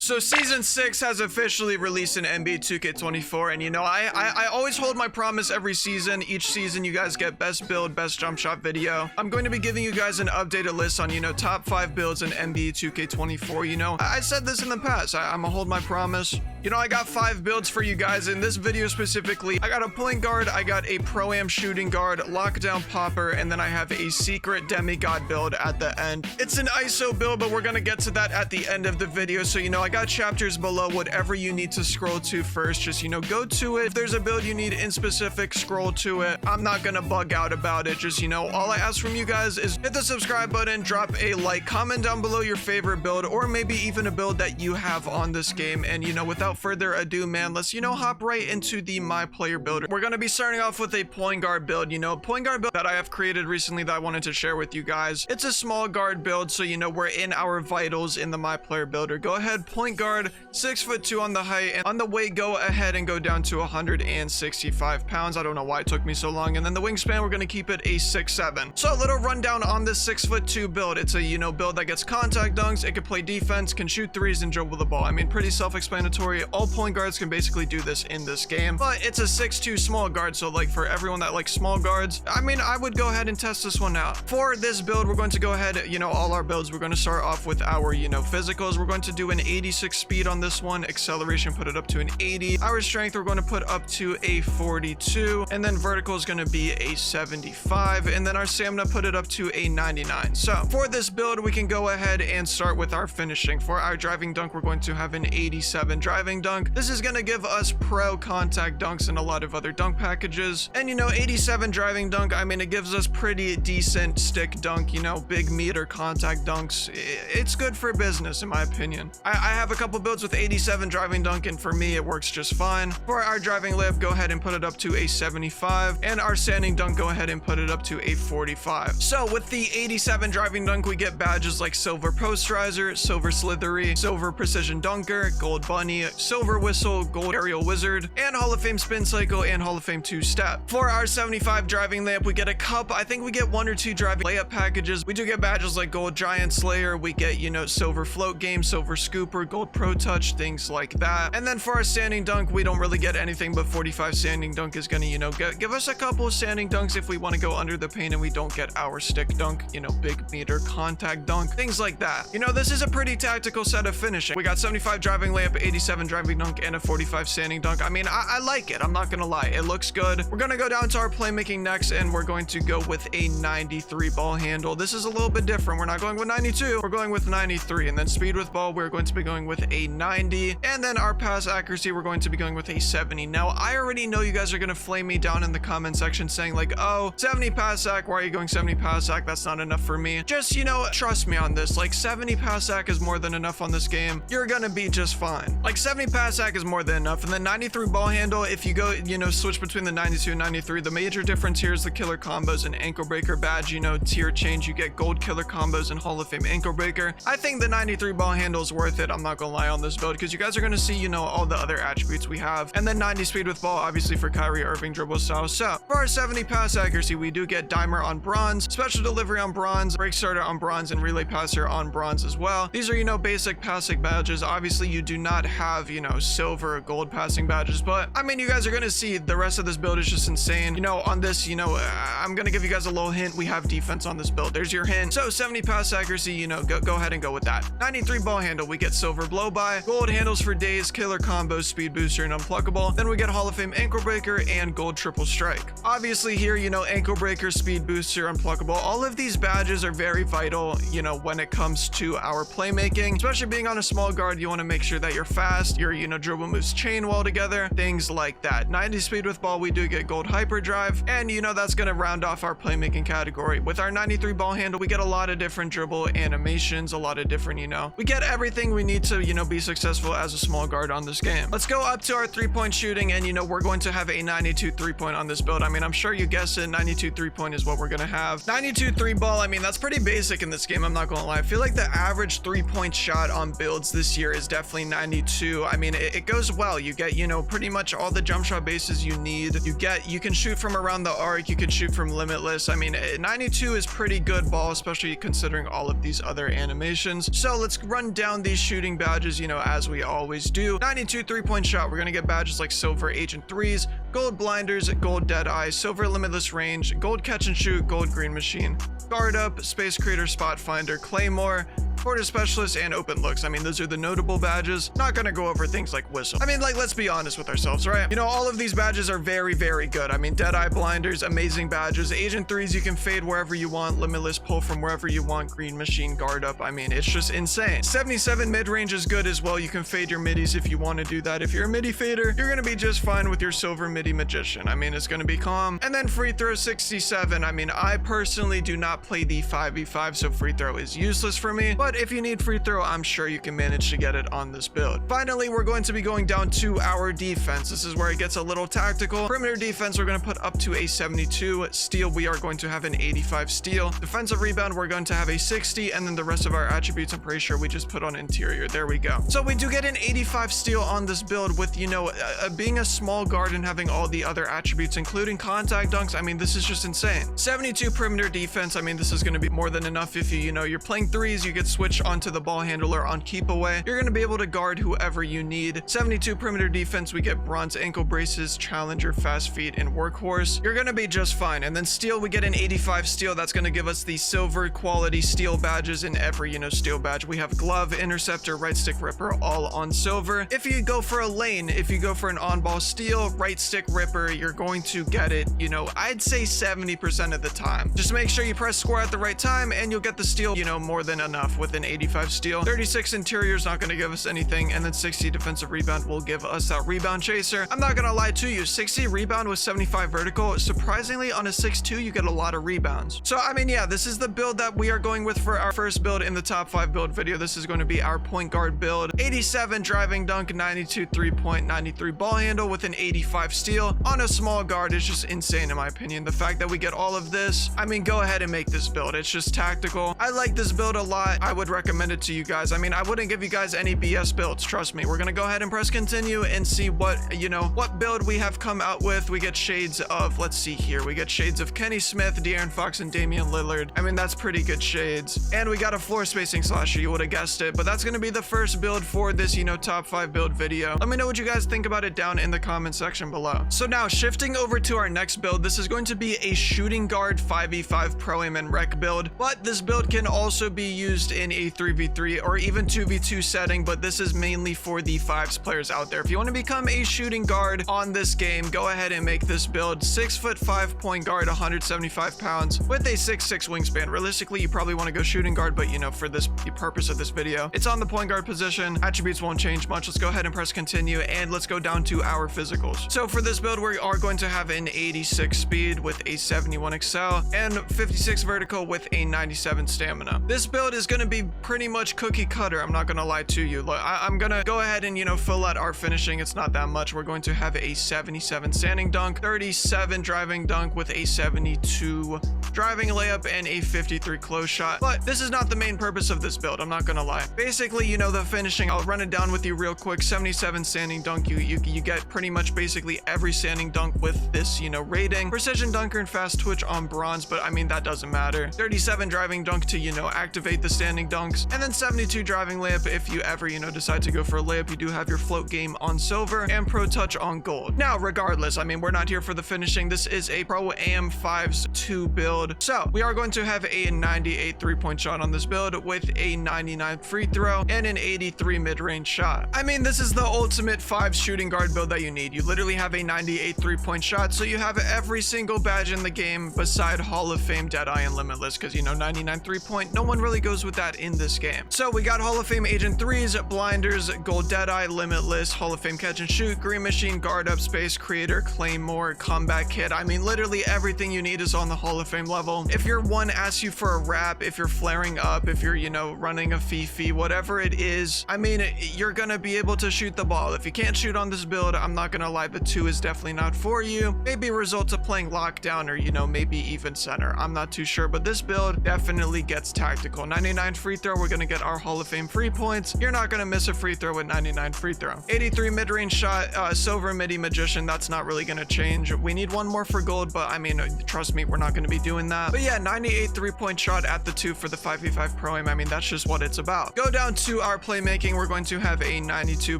So season 6 has officially released in NBA 2K24, and you know, I always hold my promise every season. Each season you guys get best build, best jump shot video. I'm going to be giving you guys an updated list on, you know, top 5 builds in NBA 2K24. You know, I said this in the past. I'm gonna hold my promise. You know, I got 5 builds for you guys in this video specifically. I got a point guard, I got a pro-am shooting guard, lockdown popper, and then I have a secret demigod build at the end. It's an ISO build, but we're gonna get to that at the end of the video. So, you know, I got chapters below, whatever you need to scroll to first. Just, you know, go to it. If there's a build you need in specific, scroll to it. I'm not gonna bug out about it. Just, you know, all I ask from you guys is hit the subscribe button, drop a like, comment down below your favorite build, or maybe even a build that you have on this game. And, you know, without further ado, man, let's, you know, hop right into the My Player builder. We're gonna be starting off with a point guard build, you know, a point guard build that I have created recently that I wanted to share with you guys. It's a small guard build, so, you know, we're in our vitals in the My Player builder. Go ahead, point guard, 6'2" on the height, and on the weight, go ahead and go down to 165 pounds. I don't know why it took me so long. And then the wingspan, we're gonna keep it a 6'7". So a little rundown on this 6'2" build. It's a, you know, build that gets contact dunks, it can play defense, can shoot threes, and dribble the ball. I mean, pretty self-explanatory. All point guards can basically do this in this game, but it's a 6'2" small guard, so like for everyone that likes small guards, I mean, I would go ahead and test this one out. For this build, we're going to go ahead, you know, all our builds, we're going to start off with our, you know, physicals. We're going to do an 86 speed on this one, acceleration, put it up to an 80. Our strength, we're going to put up to a 42, and then vertical is going to be a 75, and then our stamina, put it up to a 99. So for this build, we can go ahead and start with our finishing. For our driving dunk, we're going to have an 87 driving dunk. This is going to give us pro contact dunks and a lot of other dunk packages. And, you know, 87 driving dunk, I mean, it gives us pretty decent stick dunk, you know, big meter contact dunks. It's good for business, in my opinion. I have a couple builds with 87 driving dunk, and for me, it works just fine. For our driving layup, go ahead and put it up to a 75, and our standing dunk, go ahead and put it up to a 45. So with the 87 driving dunk, we get badges like silver posterizer, silver slithery, silver precision dunker, gold bunny, silver whistle, gold aerial wizard, and Hall of Fame spin cycle, and Hall of Fame 2-step. For our 75 driving layup, we get a cup. I think we get 1 or 2 driving layup packages. We do get badges like gold giant slayer. We get, you know, silver float game, silver scooper, gold pro touch, things like that. And then for our standing dunk, we don't really get anything, but 45 standing dunk is gonna, you know, give us a couple of standing dunks if we want to go under the paint and we don't get our stick dunk, you know, big meter contact dunk, things like that. You know, this is a pretty tactical set of finishing. We got 75 driving layup, 87 driving dunk, and a 45 standing dunk. I mean, I like it. I'm not gonna lie. It looks good. We're gonna go down to our playmaking next, and we're going to go with a 93 ball handle. This is a little bit different. We're not going with 92. We're going with 93. And then speed with ball, we're going to be going with a 90. And then our pass accuracy, we're going to be going with a 70. Now, I already know you guys are gonna flame me down in the comment section saying like, oh, 70 pass act, why are you going 70 pass act? That's not enough for me. Just, you know, trust me on this. Like 70 pass act is more than enough on this game. You're gonna be just fine. Like 70 pass act is more than enough. And then 93 ball handle, if you go, you know, switch between the 92 and 93, the major difference here is the killer combos and ankle breaker badge. You know, tier change, you get gold killer combos and Hall of Fame ankle breaker. I think the 93 ball handle is worth it. I'm not gonna lie on this build, because you guys are gonna see, you know, all the other attributes we have. And then 90 speed with ball, obviously for Kyrie Irving dribble style. So for our 70 pass accuracy, we do get dimer on bronze, special delivery on bronze, break starter on bronze, and relay passer on bronze as well. These are, you know, basic passing badges. Obviously you do not have, you know, silver or gold passing badges, but I mean, you guys are gonna see the rest of this build is just insane. You know, on this, you know, I'm gonna give you guys a little hint. We have defense on this build. There's your hint. So 70 pass accuracy, you know, go ahead and go with that. 93 ball handle, we get silver blow by, gold handles for days, killer combos, speed booster, and unpluckable. Then we get Hall of Fame ankle breaker and gold triple strike. Obviously here, you know, ankle breaker, speed booster, unpluckable, all of these badges are very vital, you know, when it comes to our playmaking, especially being on a small guard. You want to make sure that you're fast, your, you know, dribble moves chain well together, things like that. 90 speed with ball, we do get gold hyperdrive, and you know, that's going to round off our playmaking category. With our 93 ball handle, we get a lot of different dribble animations, a lot of different, you know, we get everything we need to, you know, be successful as a small guard on this game. Let's go up to our 3-point shooting, and you know, we're going to have a 92 3-point on this build. I mean, I'm sure you guessed it, 92 3-point is what we're going to have. 92 3-ball, I mean, that's pretty basic in this game. I'm not going to lie. I feel like the average 3-point shot on builds this year is definitely 92. I mean, it goes well. You get, you know, pretty much all the jump shot bases you need. You can shoot from around the arc. You can shoot from limitless. I mean, 92 is pretty good ball, especially considering all of these other animations. So let's run down these shooting shooting badges, you know, as we always do. 92 3-point shot, we're gonna get badges like silver agent 3s, gold blinders, gold dead eye, silver limitless range, gold catch and shoot, gold green machine, guard up, space creator, spot finder, claymore, quarter specialist, and open looks. I mean, those are the notable badges. Not gonna go over things like whistle. I mean, like, let's be honest with ourselves, right? You know, all of these badges are very, very good. I mean, Deadeye blinders, amazing badges. Agent 3s, you can fade wherever you want. Limitless pull from wherever you want. Green machine, guard up. I mean, it's just insane. 77 mid-range is good as well. You can fade your middies if you want to do that. If you're a midi fader, you're gonna be just fine with your silver midi magician. I mean, it's gonna be calm. And then free throw 67. I mean, I personally do not play the 5v5, so free throw is useless for me. But if you need free throw, I'm sure you can manage to get it on this build. Finally, we're going to be going down to our defense. This is where it gets a little tactical. Perimeter defense, we're going to put up to a 72. Steal, we are going to have an 85 steal. Defensive rebound, we're going to have a 60. And then the rest of our attributes, I'm pretty sure we just put on interior. There we go. So we do get an 85 steal on this build with, you know, being a small guard and having all the other attributes, including contact dunks. I mean, this is just insane. 72 perimeter defense. I mean, this is going to be more than enough if you know, you're playing threes, you get switched onto the ball handler on keep away. You're going to be able to guard whoever you need. 72 perimeter defense, we get bronze ankle braces, challenger, fast feet, and workhorse. You're going to be just fine. And then steal, we get an 85 steal. That's going to give us the silver quality steal badges in every, you know, steal badge. We have glove, interceptor, right stick ripper, all on silver. If you go for a lane, if you go for an on-ball steal, right stick ripper, you're going to get it, you know, I'd say 70% of the time. Just make sure you press square at the right time and you'll get the steal, you know, more than enough with an 85 steal. 36 interior is not going to give us anything, and then 60 defensive rebound will give us that rebound chaser. I'm not going to lie to you, 60 rebound with 75 vertical. Surprisingly, on a 6'2", you get a lot of rebounds. So, I mean, yeah, this is the build that we are going with for our first build in the top 5 build video. This is going to be our point guard build. 87 driving dunk, 92 3-point, 93 ball handle with an 85 steal. On a small guard is just insane in my opinion. The fact that we get all of this, I mean, go ahead and make this build. It's just tactical. I like this build a lot. I would recommend it to you guys. I mean, I wouldn't give you guys any BS builds, trust me. We're gonna go ahead and press continue and see what, you know, what build we have come out with. We get shades of, let's see here, we get shades of Kenny Smith, De'Aaron Fox, and Damian Lillard. I mean, that's pretty good shades. And we got a floor spacing slasher, you would have guessed it, but that's gonna be the first build for this, you know, top 5 build video. Let me know what you guys think about it down in the comment section below. So now, shifting over to our next build, this is going to be a shooting guard 5v5 pro aim and rec build, but this build can also be used in a 3v3 or even 2v2 setting, but this is mainly for the 5s players out there. If you want to become a shooting guard on this game, go ahead and make this build. 6'5" point guard, 175 pounds with a 6'6" wingspan. Realistically, you probably want to go shooting guard, but you know, for this the purpose of this video, it's on the point guard position. Attributes won't change much. Let's go ahead and press continue, and let's go down to our physicals. So for this build, we are going to have an 86 speed with a 71 excel and 56 vertical with a 97 stamina. This build is going to be pretty much cookie cutter. I'm not going to lie to you. Look, I'm going to go ahead and, you know, fill out our finishing. It's not that much. We're going to have a 77 standing dunk, 37 driving dunk with a 72 driving layup, and a 53 close shot. But this is not the main purpose of this build. I'm not going to lie. Basically, you know, the finishing, I'll run it down with you real quick. 77 standing dunk. You get pretty much basically every standing dunk with this, you know, rating. Precision dunker and fast twitch on bronze, but I mean, that doesn't matter. 37 driving dunk to, you know, activate the standing dunks, and then 72 driving layup. If you ever, you know, decide to go for a layup, you do have your float game on silver and pro touch on gold. Now, regardless, I mean, we're not here for the finishing. This is a pro am 5s 2 build. So we are going to have a 98 3-point shot on this build with a 99 free throw and an 83 mid-range shot. I mean, this is the ultimate 5 shooting guard build that you need. You literally have a 98 3-point shot, so you have every single badge in the game beside Hall of Fame, Deadeye, and Limitless, because, you know, 99 3-point, no one really goes with that in this game. So we got Hall of Fame Agent 3s, blinders, gold Deadeye, Limitless, Hall of Fame catch and shoot, green machine, guard up, space creator, claymore, combat kit. I mean, literally everything you need is on the Hall of Fame level. If your one asks you for a wrap, if you're flaring up, if you're, you know, running a Fifi, whatever it is, I mean, you're gonna be able to shoot the ball. If you can't shoot on this build, I'm not gonna lie, the 2 is definitely not for you. Maybe results of playing lockdown, or, you know, maybe even center. I'm not too sure, but this build definitely gets tactical. 99 free throw, we're gonna get our Hall of Fame free points. You're not gonna miss a free throw with 99 free throw. 83 mid-range shot, silver midi magician, that's not really gonna change. We need one more for gold, but I mean, trust me, we're not gonna be doing doing that. But yeah, 98 3-point shot at the 2 for the 5v5 pro aim. I mean, that's just what it's about. Go down to our playmaking. We're going to have a 92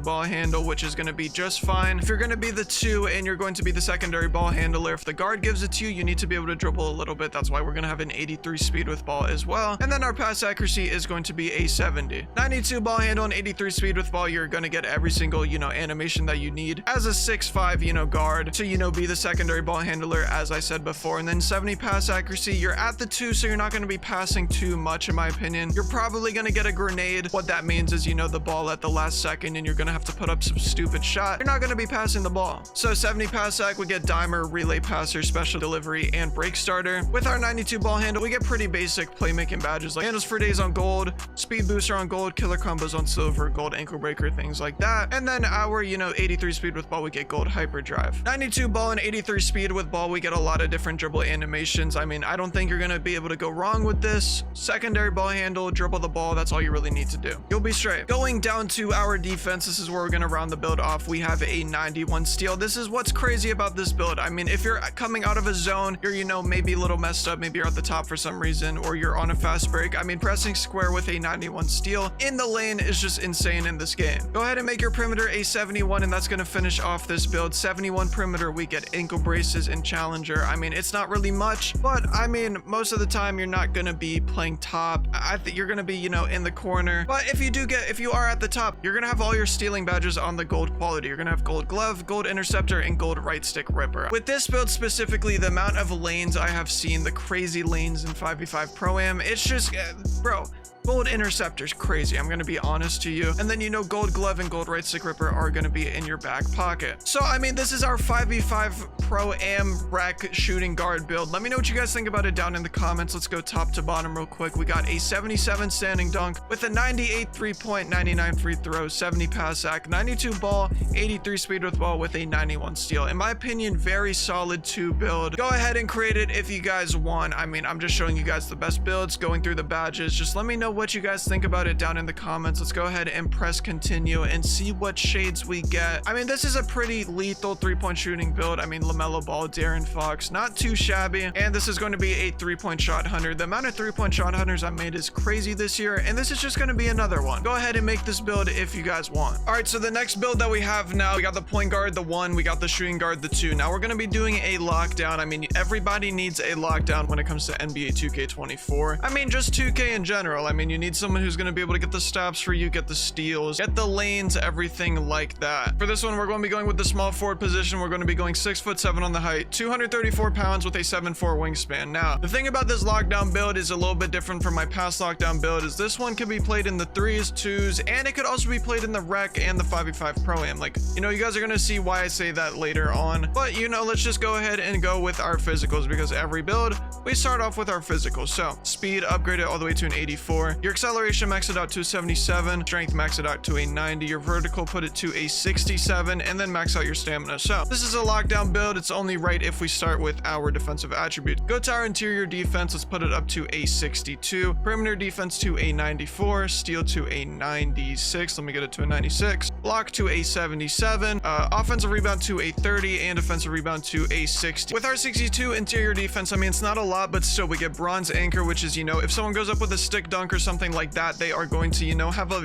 ball handle, which is going to be just fine. If you're going to be the 2 and you're going to be the secondary ball handler, if the guard gives it to you, you need to be able to dribble a little bit. That's why we're going to have an 83 speed with ball as well. And then our pass accuracy is going to be a 70. 92 ball handle and 83 speed with ball, you're going to get every single, animation that you need as a 6'5", guard to, be the secondary ball handler, as I said before. And then 70 pass accuracy, you're at the 2, so you're not going to be passing too much, in my opinion. You're probably going to get a grenade. What that means is, the ball at the last second, and you're going to have to put up some stupid shot. You're not going to be passing the ball. So 70 pass ac, we get dimer, relay passer, special delivery, and break starter. With our 92 ball handle, we get pretty basic playmaking badges like handles for days on gold, speed booster on gold, killer combos on silver, gold ankle breaker, things like that. And then our, 83 speed with ball, we get gold hyperdrive. 92 ball and 83 speed with ball, we get a lot of different dribble animations. I mean, I don't think you're going to be able to go wrong with this. Secondary ball handle, dribble the ball, that's all you really need to do. You'll be straight. Going down to our defense, this is where we're going to round the build off. We have a 91 steal. This is what's crazy about this build. I mean, if you're coming out of a zone, you're, maybe a little messed up, maybe you're at the top for some reason, or you're on a fast break. I mean, pressing square with a 91 steal in the lane is just insane in this game. Go ahead and make your perimeter a 71, and that's going to finish off this build. 71 perimeter, we get ankle braces and challenger. I mean, it's not really much, but I mean, most of the time you're not going to be playing top. I think you're going to be, in the corner. But if you are at the top, you're going to have all your stealing badges on the gold quality. You're going to have gold glove, gold interceptor, and gold right stick ripper. With this build specifically, the amount of lanes I have seen, the crazy lanes in 5v5 pro-am, it's just, bro, gold interceptor's crazy, I'm gonna be honest to you. And then gold glove and gold right stick ripper are gonna be in your back pocket. So I mean, this is our 5v5 pro am rec shooting guard build. Let me know what you guys think about it down in the comments. Let's go top to bottom real quick. We got a 77 standing dunk with a 98 3-point, 99 free throw, 70 pass ac, 92 ball, 83 speed with ball with a 91 steal. In my opinion, very solid 2 build. Go ahead and create it if you guys want. I mean, I'm just showing you guys the best builds, going through the badges. Just let me know what you guys think about it down in the comments. Let's go ahead and press continue and see what shades we get. I mean, this is a pretty lethal 3-point shooting build. I mean, LaMelo Ball, Darren Fox, not too shabby. And this is going to be a 3-point shot hunter. The amount of 3-point shot hunters I made is crazy this year, and this is just going to be another one. Go ahead and make this build if you guys want. All right, so the next build that we have now, we got the point guard, the 1, we got the shooting guard, the 2. Now we're going to be doing a lockdown. I mean, everybody needs a lockdown when it comes to NBA 2K24. I mean, just 2K in general. I mean, you need someone who's going to be able to get the stops for you, get the steals, get the lanes, everything like that. For this one, we're going to be going with the small forward position. We're going to be going 6'7" on the height, 234 pounds with a 7'4" wingspan. Now, the thing about this lockdown build is a little bit different from my past lockdown build, is this one can be played in the 3s, 2s, and it could also be played in the rec and the 5v5 pro-am. Like, you guys are going to see why I say that later on. But, let's just go ahead and go with our physicals, because every build, we start off with our physicals. So, speed, upgrade it all the way to an 84. Your acceleration, max it out to 77. Strength, max it out to a 90. Your vertical, put it to a 67, and then max out your stamina. So, this is a lockdown build. It's only right if we start with our defensive attributes. Go to our interior defense. Let's put it up to a 62. Perimeter defense to a 94. Steal to a 96. Let me get it to a 96. Block to a 77. Offensive rebound to a 30, and defensive rebound to a 60. With our 62 interior defense, I mean, it's not a lot, but still, we get bronze anchor, which is, if someone goes up with a stick dunk or something like that, they are going to,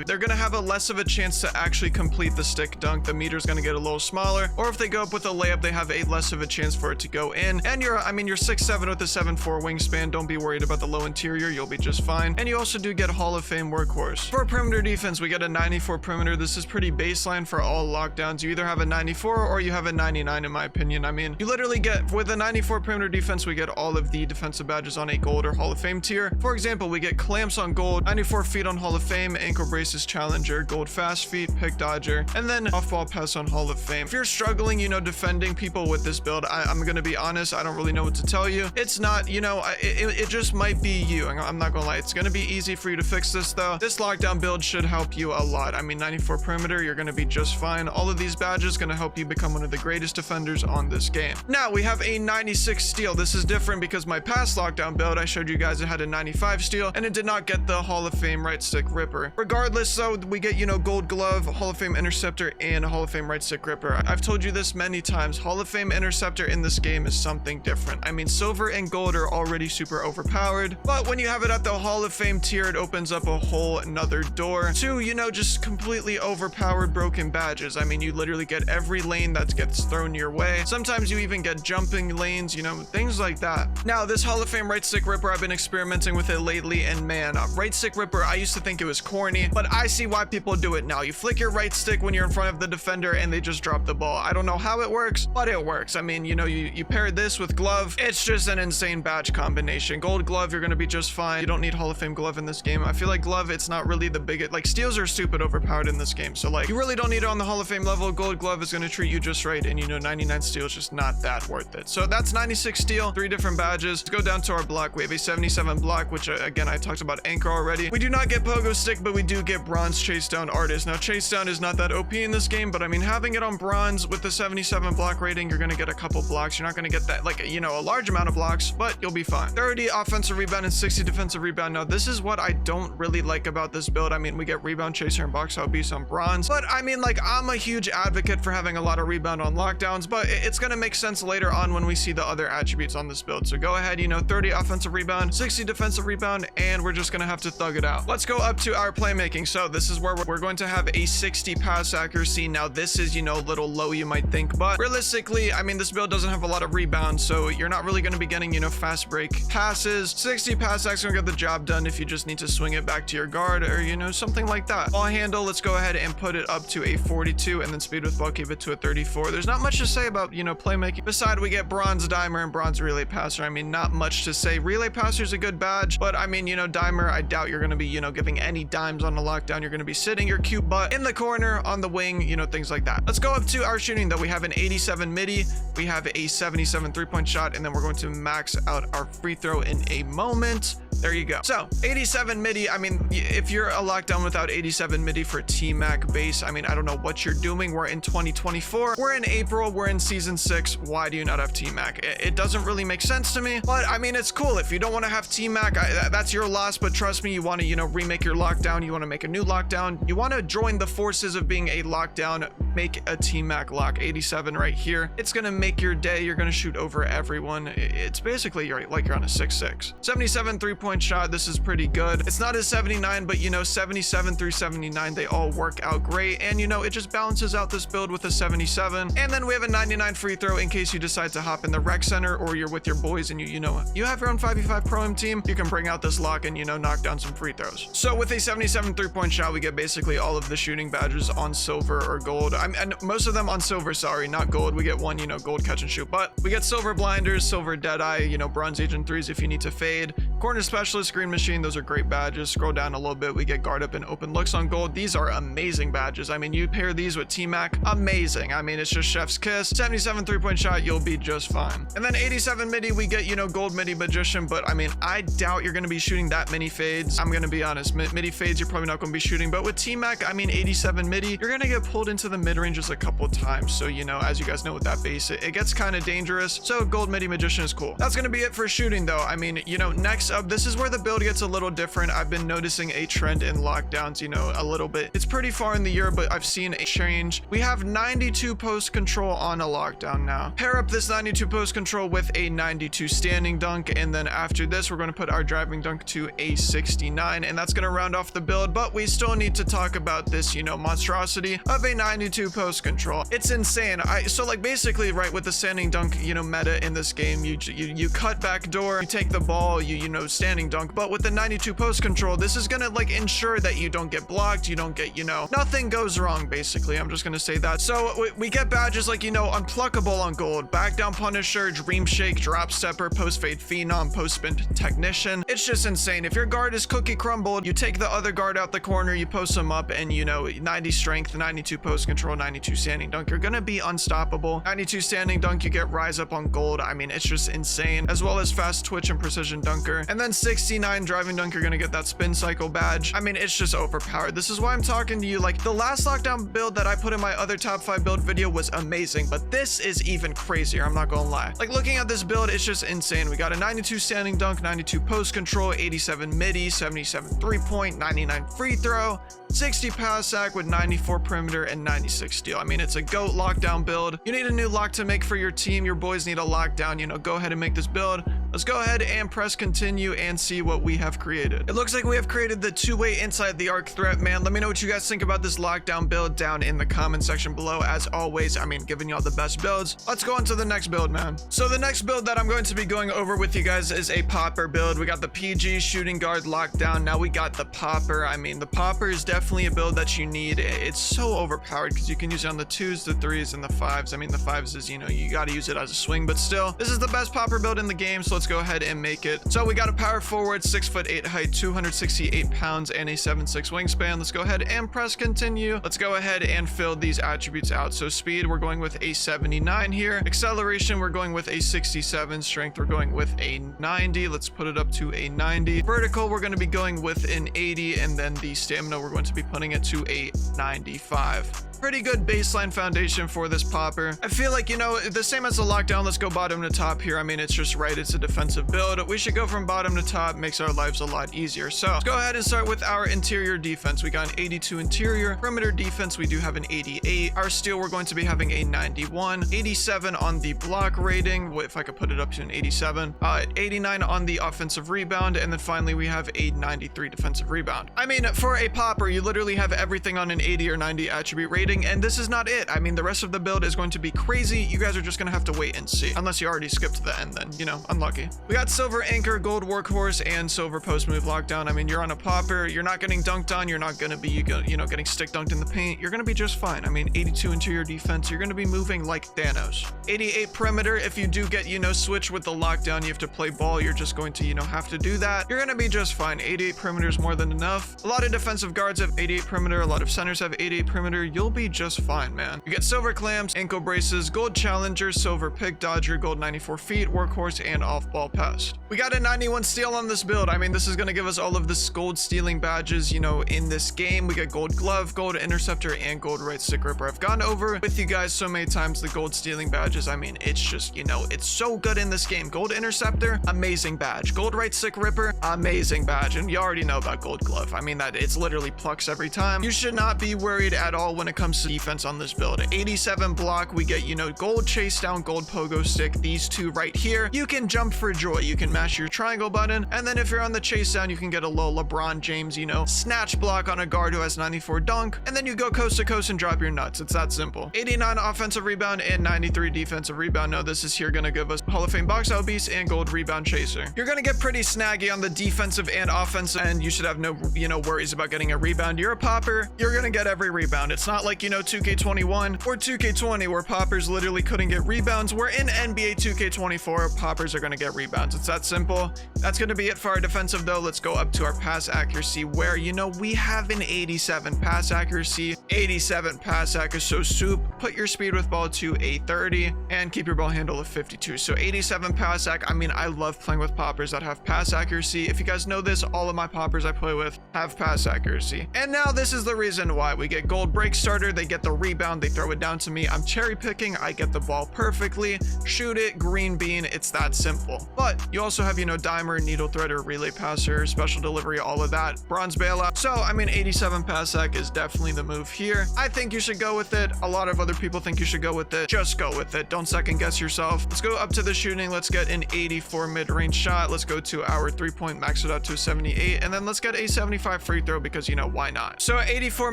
they're going to have a less of a chance to actually complete the stick dunk. The meter's going to get a little smaller, or if they go up with a layup, they have a less of a chance for it to go in. And you're 6'7" with a 7'4" wingspan. Don't be worried about the low interior. You'll be just fine. And you also do get Hall of Fame workhorse. For perimeter defense, we get a 94 perimeter. This is pretty baseline for all lockdowns. You either have a 94 or you have a 99, in my opinion. I mean, you literally get, with a 94 perimeter defense, we get all of the defensive badges on a gold or Hall of Fame tier. For example, we get clamps on gold, 94 feet on Hall of Fame, ankle braces challenger, gold fast feet, pick dodger, and then off ball pass on Hall of Fame. If you're struggling, defending people with this build, I'm gonna be honest, I don't really know what to tell you. It's not, it just might be you. I'm not gonna lie. It's gonna be easy for you to fix this though. This lockdown build should help you a lot. I mean, 94 perimeter, you're gonna be just fine. All of these badges gonna help you become one of the greatest defenders on this game. Now we have a 96 steal. This is different because my past lockdown build, I showed you guys it had a 95 steal and it did not get the Hall of Fame right stick ripper. Regardless, though, we get, you know, gold glove, Hall of Fame interceptor, and Hall of Fame right stick ripper. I've told you this many times. Hall of Fame interceptor in this game is something different. I mean, silver and gold are already super overpowered, but when you have it at the Hall of Fame tier, it opens up a whole another door to, you know, just completely overpowered broken badges. I mean, you literally get every lane that gets thrown your way. Sometimes you even get jumping lanes, you know, things like that. Now, this Hall of Fame right stick ripper, I've been experimenting with it lately, and man, right stick ripper, I used to think it was corny, but I see why people do it now. You flick your right stick when you're in front of the defender and they just drop the ball. I don't know how it works, but it works. I mean, you know, you pair this with glove, it's just an insane badge combination. Gold glove, you're gonna be just fine. You don't need Hall of Fame glove in this game. I feel like glove, it's not really the biggest, like steals are stupid overpowered in this game, so like you really don't need it on the Hall of Fame level. Gold glove is gonna treat you just right, and you know, 99 steel is just not that worth it. So that's 96 steel, 3 different badges. Let's go down to our block. We have a 77 block, which again, I talked about anchor already. We do not get pogo stick, but we do get bronze chase down artist. Now, chase down is not that OP in this game, but I mean, having it on bronze with the 77 block rating, you're gonna get a couple blocks. You're not gonna get that, like, you know, a large amount of blocks, but you'll be fine. 30 offensive rebound and 60 defensive rebound. Now, this is what I don't really like about this build. I mean, we get rebound chaser and box out beast on bronze, but I mean, like, I'm a huge advocate for having a lot of rebound on lockdowns, but it's gonna make sense later on when we see the other attributes on this build. So go ahead, you know, 30 offensive rebound, 60 defensive rebound, and we're just gonna have to thug it out. Let's go up to our playmaking. So this is where we're going to have a 60 pass accuracy. Now, this is, you know, a little low, you might think, but realistically, I mean, this build doesn't have a lot of rebound, so you're not really gonna be getting, you know, fast break passes. 60 pass accuracy gonna get the job done if you just need to swing it back to your guard or, you know, something like that. Ball handle, let's go ahead and put it up to a 42, and then speed with ball, keep it to a 34. There's not much to say about, you know, playmaking. Besides, we get bronze dimer and bronze relay passer. I mean, not much to say. Relay passer is a good badge, but I mean, you know, dimer, I doubt you're gonna be, you know, giving any dimes on a lockdown. You're gonna be sitting your cute butt in the corner on the wing, you know, things like that. Let's go up to our shooting though. We have an 87 midi, we have a 77 3-point shot, and then we're going to max out our free throw in a moment. There you go. So 87 midi, I mean, if you're a lockdown without 87 midi for T-Mac base, I mean, I don't know what you're doing. We're in 2024, we're in April, we're in season 6. Why do you not have T-Mac? It doesn't really make sense to me, but I mean, it's cool. If you don't want to have T-Mac, that's your loss, but trust me, you want to, you know, remake your lockdown, you want to make a new lockdown, you want to join the forces of being a lockdown, make a T-Mac lock. 87 right here. It's going to make your day. You're going to shoot over everyone. It's basically like you're on a 6-6. 77 3-point shot. This is pretty good. It's not a 79, but you know, 77 through 79, they all work out great. And you know, it just balances out this build with a 77. And then we have a 99 free throw in case you decide to hop in the rec center, or you're with your boys and you know, you have your own 5v5 pro am team. You can bring out this lock and, you know, knock down some free throws. So with a 77 3-point shot, we get basically all of the shooting badges on silver or gold. And most of them on silver, sorry, not gold. We get one, you know, gold catch and shoot, but we get silver blinders, silver dead eye, you know, bronze agent 3s if you need to fade, corner specialist, green machine. Those are great badges. Scroll down a little bit, we get guard up and open looks on gold. These are amazing badges. I mean, you pair these with T-Mac, amazing. I mean, it's just chef's kiss. 77 3-point shot, you'll be just fine. And then 87 midi, we get, you know, gold midi magician, but I mean, I doubt you're going to be shooting that many fades. I'm going to be honest, midi fades you're probably not going to be shooting, but with T-Mac, I mean, 87 midi, you're going to get pulled into the mid ranges a couple times. So, you know, as you guys know with that base, it gets kind of dangerous. So gold midi magician is cool. That's going to be it for shooting though. I mean, you know, next up, this is where the build gets a little different. I've been noticing a trend in lockdowns, you know, a little bit. It's pretty far in the year, but I've seen a change. We have 92 post control on a lockdown now. Pair up this 92 post control with a 92 standing dunk, and then after this, we're going to put our driving dunk to a 69, and that's going to round off the build. But we still need to talk about this, you know, monstrosity of a 92 post control. It's insane. So like basically, right, with the standing dunk, you know, meta in this game, you cut back door, you take the ball, you know, standing dunk. But with the 92 post control, this is gonna like ensure that you don't get blocked, you don't get, you know, nothing goes wrong basically. I'm just gonna say that. So we get badges like, you know, unpluckable on gold, back down punisher, dream shake, drop stepper, post fade phenom, post spin technician. It's just insane. If your guard is cookie crumbled, you take the other guard out the corner, you post them up, and you know, 90 strength, 92 post control, 92 standing dunk, you're gonna be unstoppable. 92 standing dunk, you get rise up on gold. I mean, it's just insane, as well as fast twitch and precision dunker. there. And then 69 driving dunk, you're gonna get that spin cycle badge. I mean, it's just overpowered. This is why I'm talking to you. Like, the last lockdown build that I put in my other top 5 build video was amazing, but this is even crazier, I'm not gonna lie. Like, looking at this build, it's just insane. We got a 92 standing dunk, 92 post control, 87 midi, 77 3-point, 99 free throw, 60 pass sack with 94 perimeter and 96 steal. I mean, it's a GOAT lockdown build. You need a new lock to make for your team. Your boys need a lockdown. You know, go ahead and make this build. Let's go ahead and press continue and see what we have created. It looks like we have created the two-way inside the arc threat, man. Let me know what you guys think about this lockdown build down in the comment section below. As always, I mean, giving y'all the best builds. Let's go on to the next build, man. So the next build that I'm going to be going over with you guys is a popper build. We got the PG shooting guard lockdown. Now we got the popper. I mean, the popper is definitely a build that you need. It's so overpowered because you can use it on the 2s, the 3s, and the 5s. I mean, the 5s is, you know, you got to use it as a swing, but still, this is the best popper build in the game, so let's go ahead and make it. So we got a power forward, 6'8" height, 268 pounds, and a 7'6" wingspan. Let's go ahead and press continue. Let's go ahead and fill these attributes out. So speed, we're going with a 79 here. Acceleration, we're going with a 67. Strength, we're going with a 90. Let's put it up to a 90. Vertical, we're going to be going with an 80, and then the stamina, we're going to be putting it to a 95. Pretty good baseline foundation for this popper. I feel like, you know, the same as the lockdown. Let's go bottom to top here. I mean, it's just right. It's a defensive build. We should go from bottom to top. Makes our lives a lot easier. So let's go ahead and start with our interior defense. We got an 82 interior. Perimeter defense, we do have an 88. Our steal, we're going to be having a 91. 87 on the block rating. If I could put it up to an 87. 89 on the offensive rebound. And then finally, we have a 93 defensive rebound. I mean, for a popper, you literally have everything on an 80 or 90 attribute rating. And this is not it. I mean, the rest of the build is going to be crazy. You guys are just going to have to wait and see. Unless you already skipped to the end, then, you know, unlucky. We got silver anchor, gold workhorse, and silver post move lockdown. I mean, you're on a popper. You're not getting dunked on. You're not going to be, you know, getting stick dunked in the paint. You're going to be just fine. I mean, 82 interior defense. You're going to be moving like Thanos. 88 perimeter. If you do get, you know, switch with the lockdown, you have to play ball. You're just going to, you know, have to do that. You're going to be just fine. 88 perimeter is more than enough. A lot of defensive guards have 88 perimeter. A lot of centers have 88 perimeter. You'll be just fine, man. You get silver clamps, ankle braces, gold challenger, silver pick dodger, gold 94 feet, workhorse, and off-ball pest. We got a 91 steal on this build. I mean, this is going to give us all of this gold stealing badges, you know, in this game. We get gold glove, gold interceptor, and gold right stick ripper. I've gone over with you guys so many times the gold stealing badges. I mean, it's just, you know, it's so good in this game. Gold interceptor, amazing badge. Gold right stick ripper, amazing badge. And you already know about gold glove. I mean, that it's literally plucks every time. You should not be worried at all when it comes to defense on this build. 87 block, we get, you know, gold chase down, gold pogo stick. These two right here, you can jump for joy. You can mash your triangle button, and then if you're on the chase down, you can get a little LeBron James, you know, snatch block on a guard who has 94 dunk, and then you go coast to coast and drop your nuts. It's that simple. 89 offensive rebound and 93 defensive rebound. No, this is here gonna give us Hall of Fame box out beast and gold rebound chaser. You're gonna get pretty snaggy on the defensive and offensive, and you should have no, you know, worries about getting a rebound. You're a popper, you're gonna get every rebound. It's not like, you know, 2K21 or 2K20 where poppers literally couldn't get rebounds. We're in NBA 2K24, poppers are gonna get rebounds. It's that simple. That's gonna be it for our defensive though. Let's go up to our pass accuracy where, you know, we have an 87 pass accuracy, 87 pass accuracy. So soup, put your speed with ball to a 30 and keep your ball handle of 52. So 87 pass ac. I mean, I love playing with poppers that have pass accuracy. If you guys know this, all of my poppers I play with have pass accuracy. And now this is the reason why we get gold break starter. They get the rebound, they throw it down to me. I'm cherry picking, I get the ball perfectly, shoot it, green bean. It's that simple. But you also have, you know, dimer, needle threader, relay passer, special delivery, all of that, bronze bailout. So I mean, 87 pass ac is definitely the move here. I think you should go with it. A lot of other people think you should go with it. Just go with it. Don't second guess yourself. Let's go up to the shooting. Let's get an 84 mid-range shot. Let's go to our 3-point, max it out to 78, and then let's get a 75 free throw because, you know, why not? So 84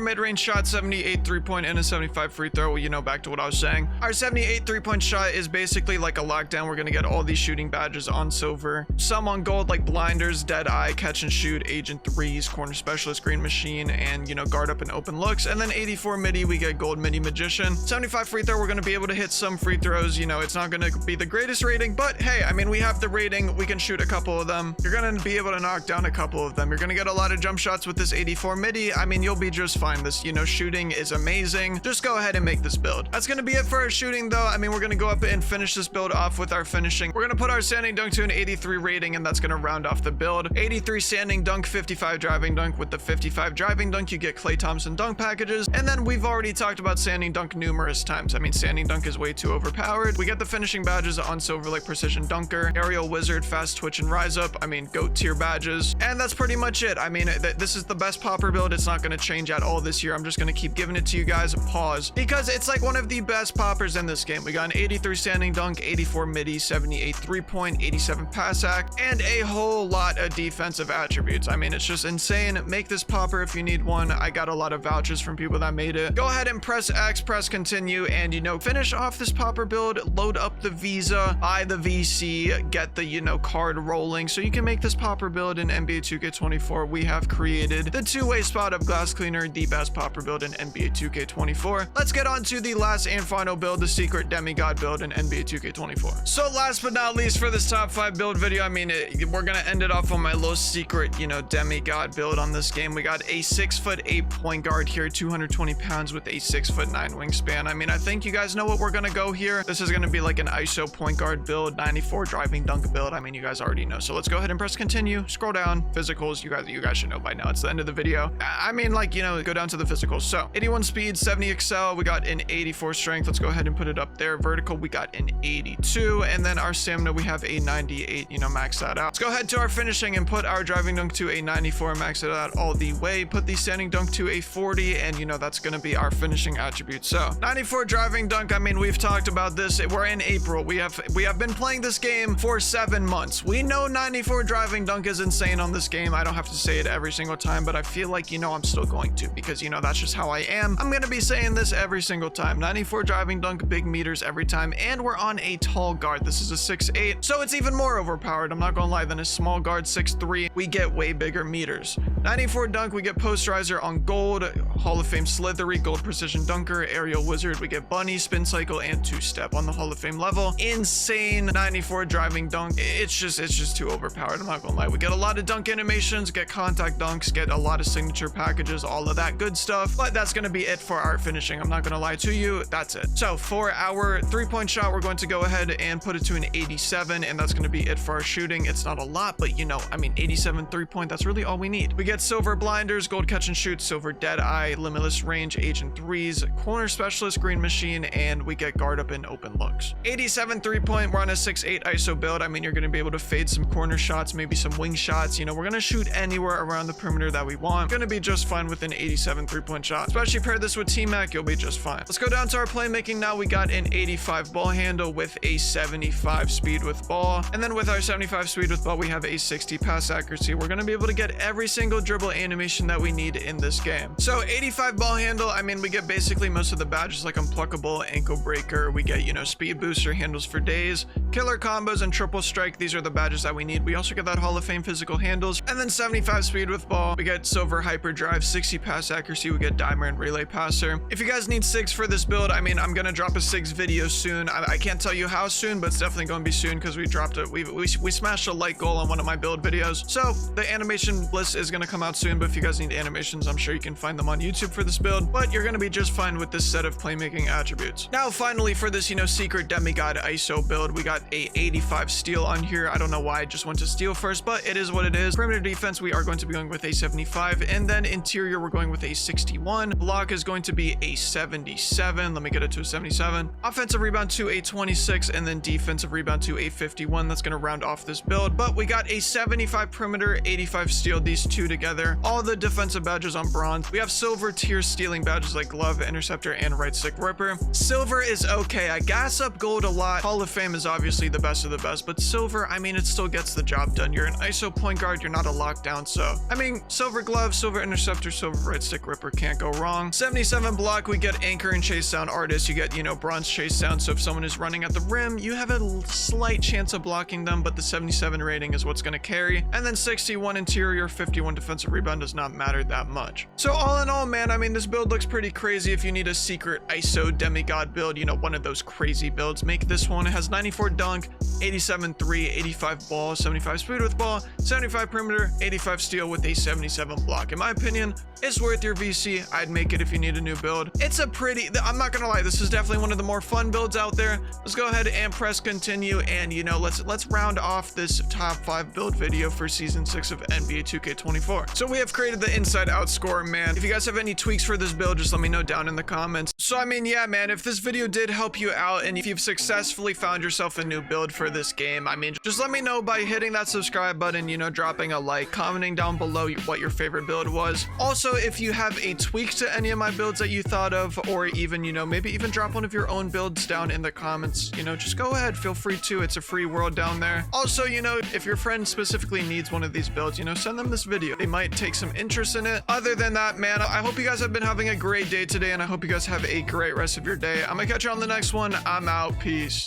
mid-range shot, 78 3-point, and a 75 free throw. You know, back to what I was saying. Our 78 3-point shot is basically like a lockdown. We're gonna get all these shooting badges on silver, some on gold like blinders, dead eye, catch and shoot, agent threes, corner specialist, green machine, and, you know, guard up and open looks. And then 84 midi, we get gold midi magician. 75 free throw, we're gonna be able to hit some free throws. You know, it's not gonna be the greatest rating, but hey, I mean, we have the rating. We can shoot a couple of them. You're gonna be able to knock down a couple of them. You're gonna get a lot of jump shots with this 84 midi. I mean, you'll be just fine. This, you know, shooting is amazing. amazing, just go ahead and make this build. That's gonna be it for our shooting though. I mean, we're gonna go up and finish this build off with our finishing. We're gonna put our standing dunk to an 83 rating, and that's gonna round off the build. 83 standing dunk, 55 driving dunk. With the 55 driving dunk, you get Klay Thompson dunk packages. And then we've already talked about standing dunk numerous times. I mean, standing dunk is way too overpowered. We get the finishing badges on Silver Lake Precision Dunker, Aerial Wizard, Fast Twitch, and Rise Up. I mean, GOAT tier badges. And that's pretty much it. I mean, this is the best popper build. It's not gonna change at all this year. I'm just gonna keep giving it to you guys. Pause. Because it's like one of the best poppers in this game. We got an 83 standing dunk, 84 midi, 78 3-point, 87 pass act, and a whole lot of defensive attributes. I mean, it's just insane. Make this popper if you need one. I got a lot of vouchers from people that made it. Go ahead and press X, press continue, and finish off this popper build. Load up the Visa, buy the VC, get the card rolling, so you can make this popper build in NBA 2K24. We have created the two-way spot up glass cleaner, the best popper build in NBA 2K24. Let's get on to the last and final build, the secret demigod build in NBA 2K24. So last but not least for this top 5 build video, I mean, we're gonna end it off on my little secret, demigod build on this game. We got a 6'8" point guard here, 220 pounds with a 6'9" wingspan. I mean, I think you guys know what we're gonna go here. This is gonna be like an ISO point guard build, 94 driving dunk build. I mean, you guys already know. So let's go ahead and press continue. Scroll down. Physicals. You guys should know by now. It's the end of the video. I mean, like, go down to the physicals. So 81 speed, 70 excel. We got an 84 strength. Let's go ahead and put it up there. Vertical, we got an 82. And then our stamina, we have a 98, max that out. Let's go ahead to our finishing and put our driving dunk to a 94, max it out all the way. Put the standing dunk to a 40, and that's going to be our finishing attribute. So 94 driving dunk. I mean, we've talked about this. We're in April. We have been playing this game for 7 months. We know 94 driving dunk is insane on this game. I don't have to say it every single time, but I feel like I'm still going to, because that's just how I am. I'm gonna be saying this every single time. 94 driving dunk, big meters every time, and we're on a tall guard. This is a 6'8", so it's even more overpowered. I'm not gonna lie. Than a small guard 6'3", we get way bigger meters. 94 dunk, we get posterizer on gold, Hall of Fame slithery, gold precision dunker, aerial wizard, we get bunny, spin cycle, and two-step on the Hall of Fame level. Insane 94 driving dunk. It's just too overpowered. I'm not gonna lie. We get a lot of dunk animations, get contact dunks, get a lot of signature packages, all of that good stuff. But that's gonna be it for our finishing. I'm not gonna lie to you. That's it. So for our 3-point shot, we're going to go ahead and put it to an 87, and that's gonna be it for our shooting. It's not a lot, but I mean, 87 3-point, that's really all we need. We get silver blinders, gold catch and shoot, silver dead eye, limitless range, agent threes, corner specialist, green machine, and we get guard up and open looks. 87 3-point, we're on a 6'8" ISO build. I mean, you're gonna be able to fade some corner shots, maybe some wing shots. We're gonna shoot anywhere around the perimeter that we want. Gonna be just fine with an 87 3-point shot. Especially pair this with T-Mac, you'll be just fine. Let's go down to our playmaking now. We got an 85 ball handle with a 75 speed with ball, and then with our 75 speed with ball, we have a 60 pass accuracy. We're gonna be able to get every single dribble animation that we need in this game. So 85 ball handle, I mean, we get basically most of the badges like Unpluckable, Ankle Breaker. We get, speed booster, handles for days, killer combos, and triple strike. These are the badges that we need. We also get that Hall of Fame physical handles, and then 75 speed with ball. We get silver hyperdrive, 60 pass accuracy. We get diamond relay passer. If you guys need sigs for this build, I mean, I'm gonna drop a sigs video soon. I can't tell you how soon, but it's definitely gonna be soon, because we dropped it. We smashed a like goal on one of my build videos. So the animation list is gonna come out soon, but if you guys need animations, I'm sure you can find them on YouTube for this build, but you're gonna be just fine with this set of playmaking attributes. Now, finally, for this, secret demigod ISO build, we got a 85 steal on here. I don't know why I just went to steal first, but it is what it is. Perimeter defense, we are going to be going with a 75, and then interior, we're going with a 61. Block is going to be a 77. Let me get it to a 77. Offensive rebound to a 26, and then defensive rebound to a 51. That's gonna round off this build, but we got a 75 perimeter, 85 steal, these two together. All the defensive badges on bronze. We have silver tier stealing badges like glove, interceptor, and right stick ripper. Silver is okay. I gas up gold a lot. Hall of Fame is obviously the best of the best, but silver, I mean, it still gets the job done. You're an ISO point guard, you're not a lockdown, so I mean, silver glove, silver interceptor, silver right stick ripper, can't go wrong. 77 block, we get anchor and chase down artist. You get, bronze chase down, so if someone is running at the rim, you have a slight chance of blocking them, but the 77 rating is what's going to carry. And then 61 interior, 51 defensive rebound does not matter that much. So all in all, man, I mean, this build looks pretty crazy. If you need a secret ISO demigod build, one of those crazy builds, make this one. It has 94 dunk, 87 3, 85 ball, 75 speed with ball, 75 perimeter, 85 steal with a 77 block. In my opinion, it's worth your VC. I'd make it if you need a new build. It's a pretty, I'm not gonna lie, this is definitely one of the more fun builds out there. Let's go ahead and press continue, and you know, let's round off this top 5 build video for season 6 of NBA 2K24. So we have created the inside out score, man. If you guys have any tweaks for this build, just let me know down in the comments. So I mean, yeah, man, if this video did help you out and if you've successfully found yourself a new build for this game, I mean, just let me know by hitting that subscribe button, you know, dropping a like, commenting down below what your favorite build was. Also, if you have a tweak to any of my builds that you thought of, or even, you know, maybe even drop one of your own builds down in the comments, you know, just go ahead, feel free to. It's a free world down there. Also, you know, if your friend specifically needs one of these builds, you know, send them this video. They might take some interest in it. Other than that, man, I hope you guys have been having a great day today, and I hope you guys have a great rest of your day. I'm gonna catch you on the next one. I'm out. Peace.